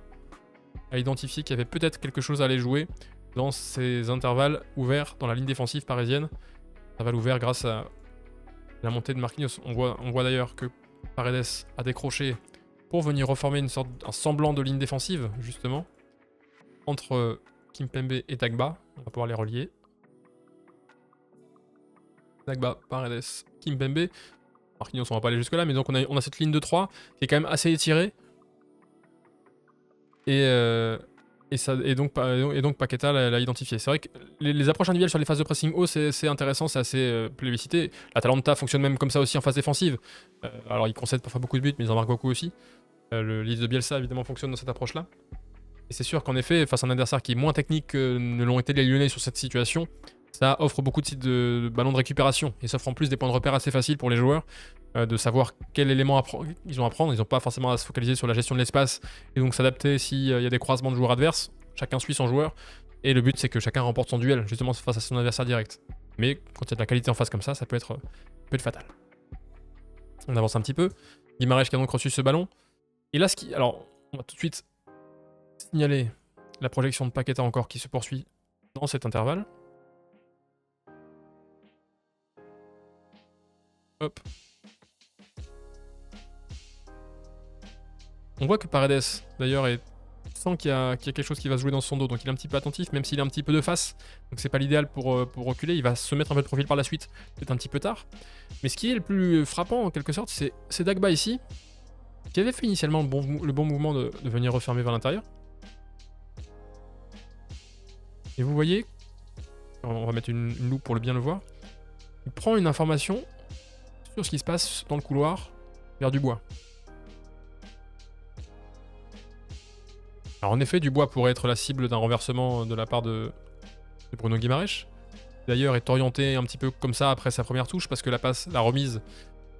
a identifié qu'il y avait peut-être quelque chose à aller jouer dans ces intervalles ouverts dans la ligne défensive parisienne. Intervalles ouverts grâce à la montée de Marquinhos. On voit d'ailleurs que Paredes a décroché pour venir reformer un semblant de ligne défensive, justement, entre Kimpembe et Dagba. On va pouvoir les relier. Dagba, Paredes, Kimpembe. Marquinhos, on va pas aller jusque là, mais donc on a cette ligne de 3 qui est quand même assez étirée. Et Et donc Paqueta l'a identifié. C'est vrai que les approches individuelles sur les phases de pressing haut, c'est intéressant, c'est assez plébiscité. L'Atalanta fonctionne même comme ça aussi en phase défensive. Alors ils concèdent parfois beaucoup de buts, mais ils en marquent beaucoup aussi. Le liste de Bielsa évidemment fonctionne dans cette approche-là. Et c'est sûr qu'en effet, face à un adversaire qui est moins technique que ne l'ont été les Lyonnais sur cette situation, ça offre beaucoup de sites de ballons de récupération. Et ça offre en plus des points de repère assez faciles pour les joueurs, de savoir quel élément ils ont à prendre. Ils n'ont pas forcément à se focaliser sur la gestion de l'espace et donc s'adapter s'il y a des croisements de joueurs adverses. Chacun suit son joueur. Et le but, c'est que chacun remporte son duel, justement face à son adversaire direct. Mais quand il y a de la qualité en face comme ça peut être fatal. On avance un petit peu. Guimarães qui a donc reçu ce ballon. Et là, alors, on va tout de suite signaler la projection de Paqueta encore qui se poursuit dans cet intervalle. Hop. On voit que Paredes, d'ailleurs, sent qu'il y a quelque chose qui va se jouer dans son dos, donc il est un petit peu attentif, même s'il est un petit peu de face. Donc c'est pas l'idéal pour reculer, il va se mettre un peu de profil par la suite, peut-être un petit peu tard. Mais ce qui est le plus frappant, en quelque sorte, c'est Dagba ici, qui avait fait initialement le bon mouvement de venir refermer vers l'intérieur. Et vous voyez, on va mettre une loupe pour bien le voir, il prend une information sur ce qui se passe dans le couloir vers Dubois. Alors en effet, Dubois pourrait être la cible d'un renversement de la part de Bruno Guimarães. D'ailleurs, est orienté un petit peu comme ça après sa première touche, parce que la remise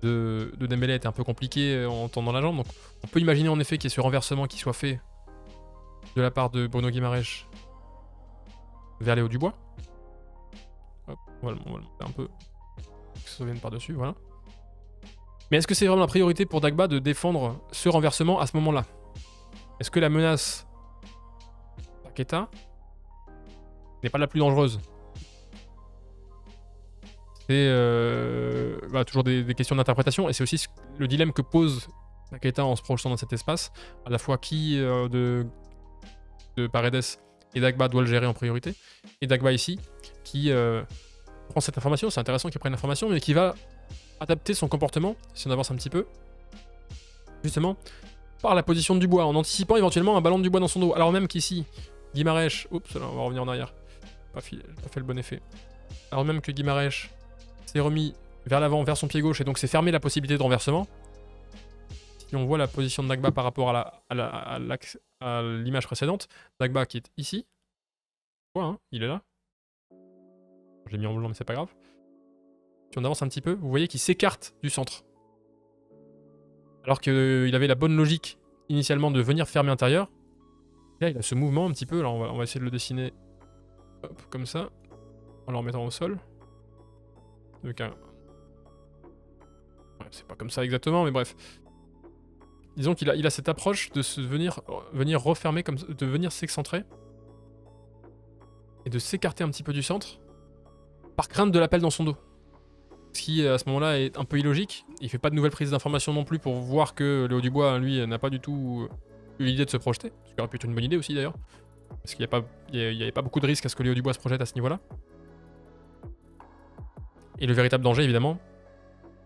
de Dembélé était un peu compliquée en tendant la jambe. Donc on peut imaginer en effet qu'il y ait ce renversement qui soit fait de la part de Bruno Guimarães vers Léo Dubois. Hop, on va le monter un peu, que ça vienne par-dessus, voilà. Mais est-ce que c'est vraiment la priorité pour Dagba de défendre ce renversement à ce moment-là? Est-ce que la menace Paqueta n'est pas la plus dangereuse? C'est toujours des questions d'interprétation, et c'est aussi le dilemme que pose Paqueta en se projetant dans cet espace, à la fois qui de Paredes et Dagba doit le gérer en priorité, et Dagba ici, qui prend cette information, c'est intéressant qu'il prenne l'information, mais qui va adapter son comportement, si on avance un petit peu, justement, par la position de Dubois, en anticipant éventuellement un ballon de Dubois dans son dos, alors même qu'ici, Guimarães, oups, là, on va revenir en arrière, pas fait le bon effet, alors même que Guimarães s'est remis vers l'avant, vers son pied gauche, et donc s'est fermé la possibilité de renversement. Si on voit la position de Dagba par rapport à l'image précédente, Dagba qui est ici, il est là. Je l'ai mis en blanc, mais c'est pas grave. Si on avance un petit peu, vous voyez qu'il s'écarte du centre. Alors qu'il avait la bonne logique initialement de venir fermer intérieur. Là, il a ce mouvement un petit peu, alors on va essayer de le dessiner comme ça, en le remettant au sol. Donc, c'est pas comme ça exactement, mais bref. Disons qu'il a cette approche de venir refermer, de venir s'excentrer et de s'écarter un petit peu du centre par crainte de l'appel dans son dos. Ce qui, à ce moment-là, est un peu illogique. Il fait pas de nouvelles prises d'informations non plus pour voir que Léo Dubois, lui, n'a pas du tout eu l'idée de se projeter. Ce qui aurait pu être une bonne idée aussi, d'ailleurs. Parce qu'il n'y avait pas beaucoup de risques à ce que Léo Dubois se projette à ce niveau-là. Et le véritable danger, évidemment,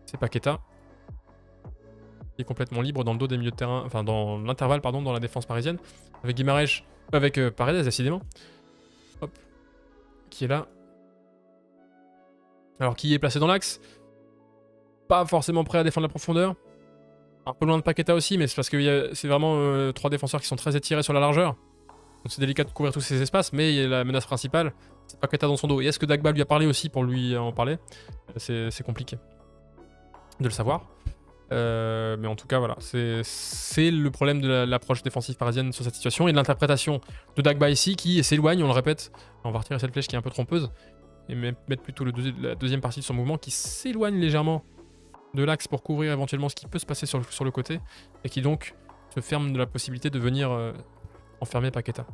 c'est Paqueta, qui est complètement libre dans le dos des milieux de terrain, enfin dans l'intervalle, pardon, dans la défense parisienne, avec Guimarães, avec Paredes, décidément, hop, qui est là. Alors, qui est placé dans l'axe, pas forcément prêt à défendre la profondeur, un peu loin de Paqueta aussi, mais c'est parce que c'est vraiment trois défenseurs qui sont très étirés sur la largeur, donc c'est délicat de couvrir tous ces espaces, mais la menace principale, c'est Paqueta dans son dos. Et est-ce que Dagba lui a parlé aussi pour lui en parler? C'est compliqué de le savoir. Mais en tout cas, voilà, c'est le problème de l'approche défensive parisienne sur cette situation et de l'interprétation de Dagba ici qui s'éloigne, on le répète. On va retirer cette flèche qui est un peu trompeuse et mettre plutôt la deuxième partie de son mouvement qui s'éloigne légèrement de l'axe pour couvrir éventuellement ce qui peut se passer sur le côté et qui donc se ferme de la possibilité de venir enfermer Paqueta.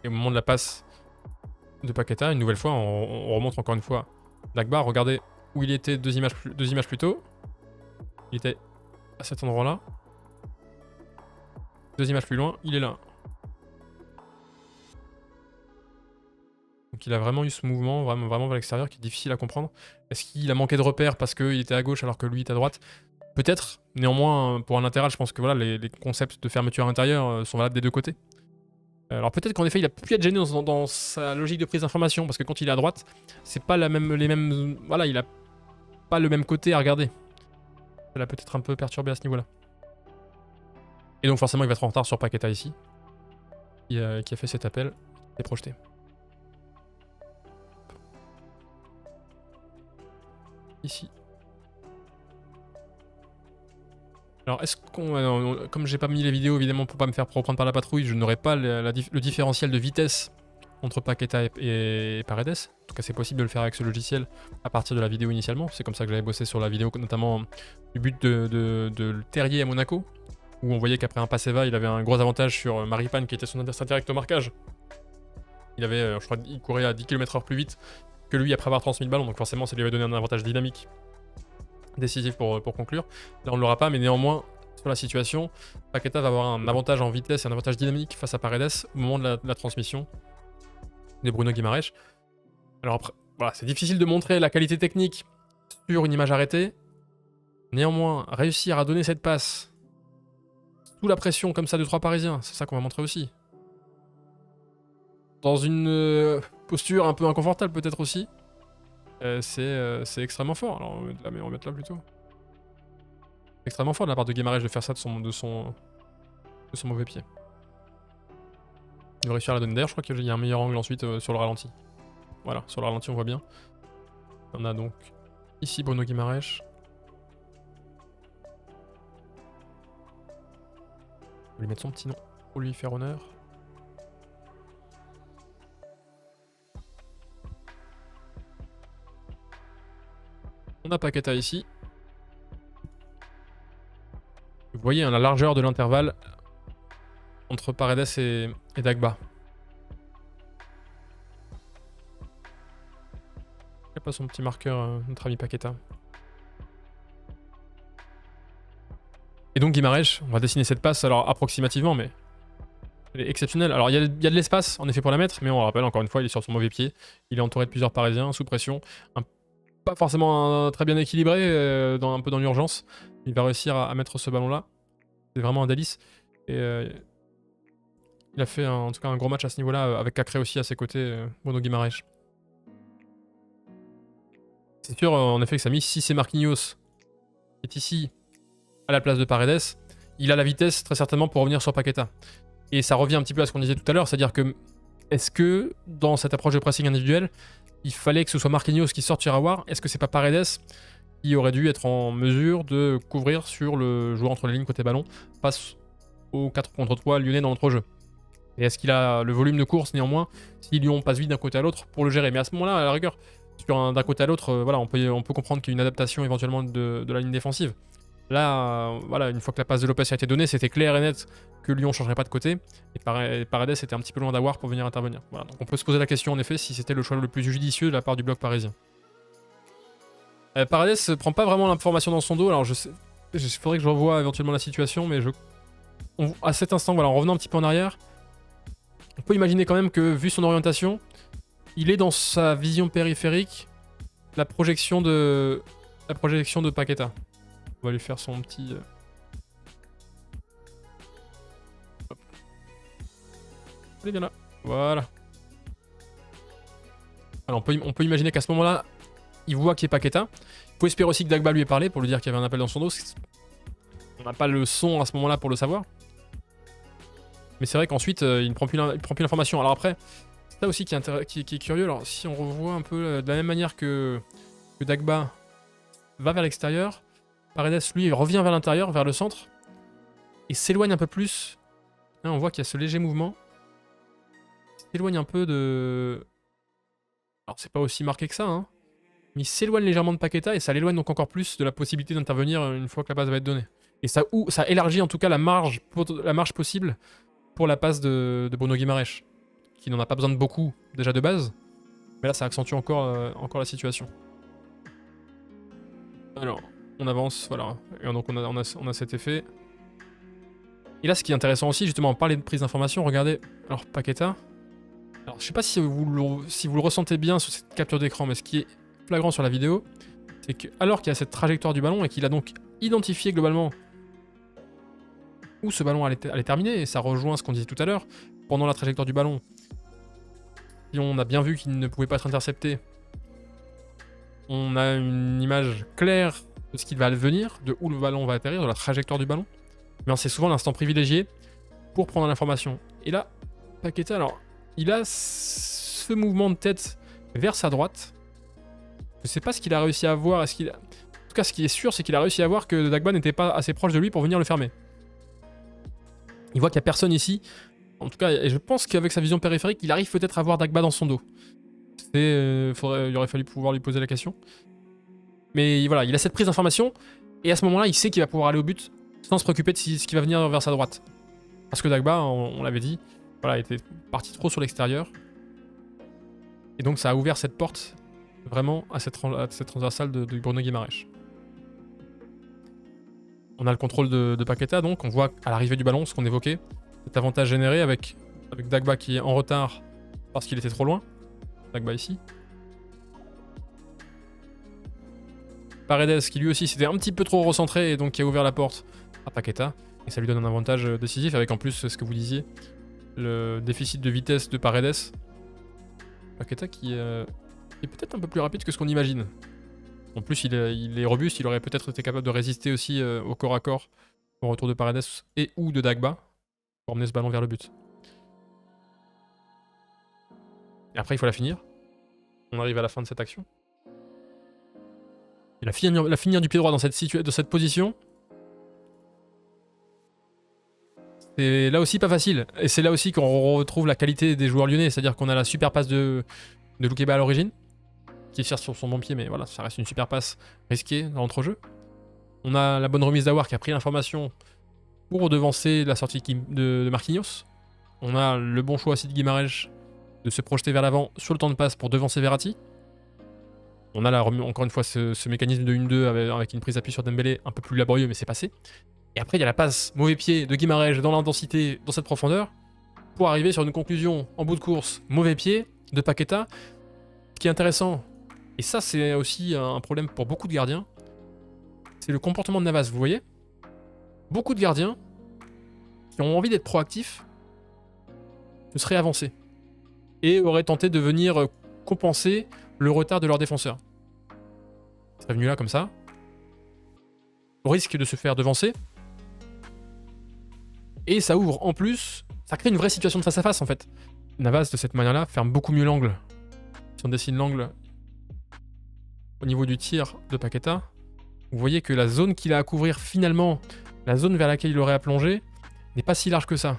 Et au moment de la passe de Paqueta, une nouvelle fois, on remonte encore une fois Dagba, regardez où il était deux images plus tôt. Il était à cet endroit-là. 2 images plus loin, il est là. Donc il a vraiment eu ce mouvement, vraiment vers l'extérieur, qui est difficile à comprendre. Est-ce qu'il a manqué de repères parce qu'il était à gauche alors que lui était à droite? Peut-être. Néanmoins, pour un latéral, je pense que voilà, les concepts de fermeture intérieure sont valables des deux côtés. Alors peut-être qu'en effet il a pu être gêné dans sa logique de prise d'information, parce que quand il est à droite, c'est pas les mêmes... Voilà, il a pas le même côté à regarder. Ça l'a peut-être un peu perturbé à ce niveau-là. Et donc forcément il va être en retard sur Paqueta ici, qui a fait cet appel, et projeté. Ici. Alors est-ce qu'on... comme j'ai pas mis les vidéos évidemment pour pas me faire reprendre par la patrouille, je n'aurai pas le différentiel de vitesse entre Paqueta et Paredes. En tout cas c'est possible de le faire avec ce logiciel à partir de la vidéo initialement. C'est comme ça que j'avais bossé sur la vidéo, notamment du but de Terrier à Monaco, où on voyait qu'après un Passeva il avait un gros avantage sur Maripane qui était son adversaire direct au marquage. Il avait, je crois, il courait à 10 km/h plus vite que lui après avoir transmis le ballon, donc forcément ça lui avait donné un avantage dynamique décisif pour conclure. Là on ne l'aura pas, mais néanmoins sur la situation, Paqueta va avoir un avantage en vitesse et un avantage dynamique face à Paredes au moment de la transmission de Bruno Guimaraes. Alors après, voilà, c'est difficile de montrer la qualité technique sur une image arrêtée. Néanmoins, réussir à donner cette passe sous la pression comme ça de 3 Parisiens, c'est ça qu'on va montrer aussi. Dans une posture un peu inconfortable peut-être aussi. C'est extrêmement fort. Alors on va mettre là plutôt. C'est extrêmement fort de la part de Guimaraes de faire ça de son mauvais pied. Il va réussir à la donner. D'ailleurs je crois qu'il y a un meilleur angle ensuite sur le ralenti. Voilà, sur le ralenti on voit bien. On a donc ici Bruno Guimaraes. On va lui mettre son petit nom pour lui faire honneur. On a Paqueta ici. Vous voyez hein, la largeur de l'intervalle entre Paredes et Dagba. Il n'y a pas son petit marqueur, notre ami Paqueta. Et donc Guimaraes, on va dessiner cette passe alors approximativement, mais elle est exceptionnelle. Alors il y a de l'espace en effet pour la mettre, mais on le rappelle encore une fois, il est sur son mauvais pied. Il est entouré de plusieurs Parisiens, sous pression. Pas forcément très bien équilibré, un peu dans l'urgence. Il va réussir à mettre ce ballon-là. C'est vraiment un délice. Et il a fait en tout cas un gros match à ce niveau-là, avec Cacré aussi à ses côtés, Bruno Guimaraes. C'est sûr en effet que Samy, si c'est Marquinhos qui est ici à la place de Paredes, il a la vitesse très certainement pour revenir sur Paqueta. Et ça revient un petit peu à ce qu'on disait tout à l'heure, c'est-à-dire que est-ce que dans cette approche de pressing individuel, il fallait que ce soit Marquinhos qui sorte sur Aouar? Est-ce que c'est pas Paredes qui aurait dû être en mesure de couvrir sur le joueur entre les lignes côté ballon face aux 4 contre 3 lyonnais dans l'entrejeu? Et est-ce qu'il a le volume de course néanmoins si Lyon passe vite d'un côté à l'autre pour le gérer? Mais à ce moment-là, à la rigueur, d'un côté à l'autre, voilà, on peut comprendre qu'il y a une adaptation éventuellement de la ligne défensive. Là, voilà, une fois que la passe de Lopez a été donnée, c'était clair et net que Lyon ne changerait pas de côté. Et Paredes était un petit peu loin d'Aouar pour venir intervenir. Voilà, donc on peut se poser la question en effet si c'était le choix le plus judicieux de la part du bloc parisien. Paredes ne prend pas vraiment l'information dans son dos. Alors il faudrait que je revoie éventuellement la situation, mais à cet instant, voilà, en revenant un petit peu en arrière, on peut imaginer quand même que vu son orientation, il est dans sa vision périphérique la projection de Paqueta. On va lui faire son petit... Hop. Allez, viens là. Voilà. Alors on peut imaginer qu'à ce moment-là, il voit qu'il y a Paqueta. Il faut espérer aussi que Dagba lui ait parlé pour lui dire qu'il y avait un appel dans son dos. On n'a pas le son à ce moment-là pour le savoir. Mais c'est vrai qu'ensuite, il ne prend plus l'information. Alors après, c'est ça aussi qui est curieux. Alors si on revoit un peu de la même manière que Dagba va vers l'extérieur, Paredes, lui, revient vers l'intérieur, vers le centre, et s'éloigne un peu plus. Là, on voit qu'il y a ce léger mouvement. Il s'éloigne un peu de... Alors, c'est pas aussi marqué que ça, hein. Mais il s'éloigne légèrement de Paqueta, et ça l'éloigne donc encore plus de la possibilité d'intervenir une fois que la passe va être donnée. Et ça élargit en tout cas la marge possible pour la passe de Bruno Guimaraes, qui n'en a pas besoin de beaucoup, déjà de base. Mais là, ça accentue encore la situation. Alors... on avance, voilà, et donc on a cet effet. Et là, ce qui est intéressant aussi, justement, on parlait de prise d'information, regardez, alors Paqueta, alors je sais pas si vous le ressentez bien sur cette capture d'écran, mais ce qui est flagrant sur la vidéo, c'est que alors qu'il y a cette trajectoire du ballon et qu'il a donc identifié globalement où ce ballon allait terminer, et ça rejoint ce qu'on disait tout à l'heure, pendant la trajectoire du ballon. Si on a bien vu qu'il ne pouvait pas être intercepté, on a une image claire de ce qu'il va advenir, de où le ballon va atterrir, de la trajectoire du ballon. Mais c'est souvent l'instant privilégié pour prendre l'information. Et là, Paqueta, alors, il a ce mouvement de tête vers sa droite. Je sais pas ce qu'il a réussi à voir. En tout cas, ce qui est sûr, c'est qu'il a réussi à voir que Dagba n'était pas assez proche de lui pour venir le fermer. Il voit qu'il n'y a personne ici. En tout cas, et je pense qu'avec sa vision périphérique, il arrive peut-être à voir Dagba dans son dos. Il aurait fallu pouvoir lui poser la question. Mais voilà, il a cette prise d'information. Et à ce moment-là, il sait qu'il va pouvoir aller au but sans se préoccuper de ce qui va venir vers sa droite. Parce que Dagba, on l'avait dit, voilà, était parti trop sur l'extérieur. Et donc ça a ouvert cette porte vraiment à cette transversale de Bruno Guimaraes. On a le contrôle de Paqueta, donc on voit à l'arrivée du ballon ce qu'on évoquait. Cet avantage généré avec Dagba qui est en retard parce qu'il était trop loin. Dagba ici. Paredes qui lui aussi s'était un petit peu trop recentré et donc qui a ouvert la porte à Paqueta. Et ça lui donne un avantage décisif avec en plus ce que vous disiez, le déficit de vitesse de Paredes. Paqueta qui est peut-être un peu plus rapide que ce qu'on imagine. En plus il est robuste, il aurait peut-être été capable de résister aussi au corps à corps au retour de Paredes et ou de Dagba pour emmener ce ballon vers le but. Et après il faut la finir. On arrive à la fin de cette action. Et la finir du pied droit dans cette position, c'est là aussi pas facile. Et c'est là aussi qu'on retrouve la qualité des joueurs lyonnais. C'est-à-dire qu'on a la super passe de Loukeba à l'origine, qui tire sur son bon pied, mais voilà, ça reste une super passe risquée dans l'entrejeu. On a la bonne remise d'Aouar qui a pris l'information pour devancer la sortie de Marquinhos. On a le bon choix aussi de Guimaraes de se projeter vers l'avant sur le temps de passe pour devancer Verratti. On a encore une fois ce mécanisme de 1-2 avec une prise d'appui sur Dembélé un peu plus laborieux, mais c'est passé. Et après, il y a la passe mauvais pied de Guimaraes dans l'intensité, dans cette profondeur, pour arriver sur une conclusion en bout de course, mauvais pied de Paqueta. Ce qui est intéressant, et ça c'est aussi un problème pour beaucoup de gardiens, c'est le comportement de Navas, vous voyez ? Beaucoup de gardiens qui ont envie d'être proactifs se seraient avancés et auraient tenté de venir compenser le retard de leur défenseur. Ils seraient venus là comme ça, au risque de se faire devancer, et ça ouvre en plus, ça crée une vraie situation de face à face en fait. Navas de cette manière-là ferme beaucoup mieux l'angle. Si on dessine l'angle au niveau du tir de Paqueta, vous voyez que la zone qu'il a à couvrir finalement, la zone vers laquelle il aurait à plonger, n'est pas si large que ça.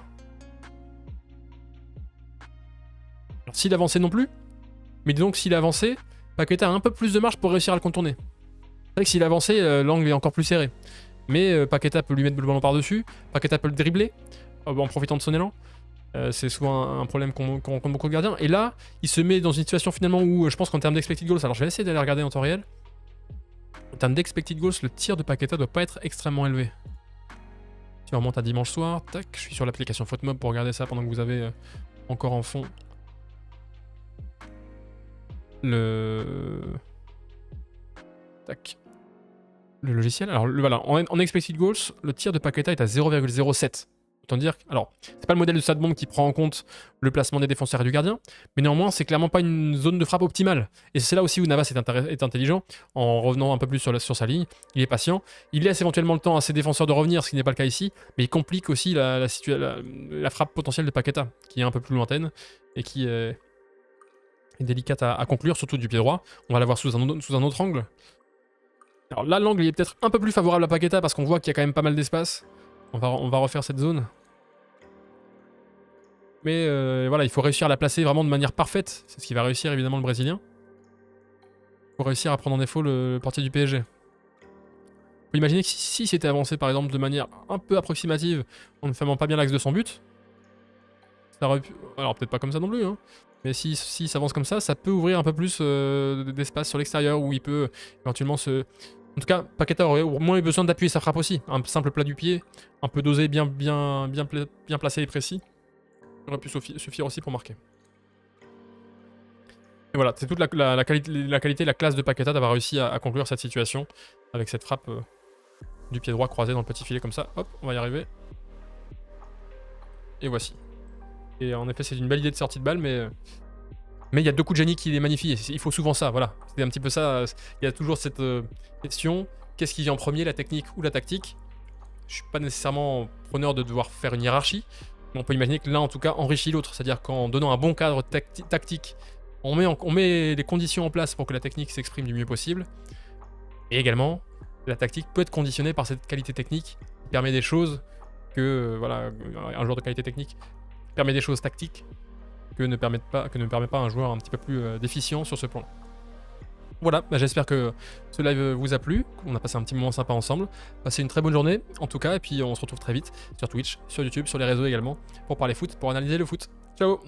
Alors s'il avançait non plus, mais donc s'il avançait, Paqueta a un peu plus de marge pour réussir à le contourner. C'est vrai que s'il avançait, l'angle est encore plus serré. Mais Paqueta peut lui mettre le ballon par-dessus, Paqueta peut le dribbler en profitant de son élan. C'est souvent un problème qu'on rencontre beaucoup de gardiens. Et là, il se met dans une situation finalement où je pense qu'en termes d'expected goals, alors je vais essayer d'aller regarder en temps réel. En termes d'expected goals, le tir de Paqueta doit pas être extrêmement élevé. Si on remonte à dimanche soir, tac, je suis sur l'application FootMob pour regarder ça pendant que vous avez encore en fond tac. Le logiciel. Alors voilà, en expected goals, le tir de Paqueta est à 0,07. Autant dire, alors, c'est pas le modèle de StatBomb qui prend en compte le placement des défenseurs et du gardien, mais néanmoins, c'est clairement pas une zone de frappe optimale. Et c'est là aussi où Navas est intelligent, en revenant un peu plus sur sa ligne. Il est patient, il laisse éventuellement le temps à ses défenseurs de revenir, ce qui n'est pas le cas ici, mais il complique aussi la frappe potentielle de Paqueta, qui est un peu plus lointaine et qui est délicate à conclure, surtout du pied droit. On va la voir sous un autre angle. Alors là, l'angle est peut-être un peu plus favorable à Paqueta parce qu'on voit qu'il y a quand même pas mal d'espace. On va refaire cette zone. Mais voilà, il faut réussir à la placer vraiment de manière parfaite. C'est ce qui va réussir évidemment le Brésilien. Il faut réussir à prendre en défaut le portier du PSG. On peut imaginer que si c'était avancé par exemple de manière un peu approximative, en ne fermant pas bien l'axe de son but, ça aurait pu... Alors peut-être pas comme ça non plus, hein. Mais si ça avance comme ça, ça peut ouvrir un peu plus d'espace sur l'extérieur où il peut éventuellement se... En tout cas, Paqueta aurait au moins eu besoin d'appuyer sa frappe aussi. Un simple plat du pied, un peu dosé, bien placé et précis. Il aurait pu suffire aussi pour marquer. Et voilà, c'est toute la qualité, la classe de Paqueta d'avoir réussi à conclure cette situation avec cette frappe du pied droit croisé dans le petit filet comme ça. Hop, on va y arriver. Et voici. Et en effet, c'est une belle idée de sortie de balle, mais il y a 2 coups de génie qui les magnifient. Et il faut souvent ça, voilà. C'est un petit peu ça. Il y a toujours cette question, qu'est-ce qui vient en premier, la technique ou la tactique? Je suis pas nécessairement preneur de devoir faire une hiérarchie, mais on peut imaginer que l'un, en tout cas, enrichit l'autre. C'est-à-dire qu'en donnant un bon cadre tactique, on met les conditions en place pour que la technique s'exprime du mieux possible. Et également, la tactique peut être conditionnée par cette qualité technique qui permet des choses que, voilà, un joueur de qualité technique permet des choses tactiques que ne permet pas un joueur un petit peu plus déficient sur ce plan-là. Voilà, bah j'espère que ce live vous a plu. On a passé un petit moment sympa ensemble. Passez une très bonne journée, en tout cas, et puis on se retrouve très vite sur Twitch, sur YouTube, sur les réseaux également, pour parler foot, pour analyser le foot. Ciao!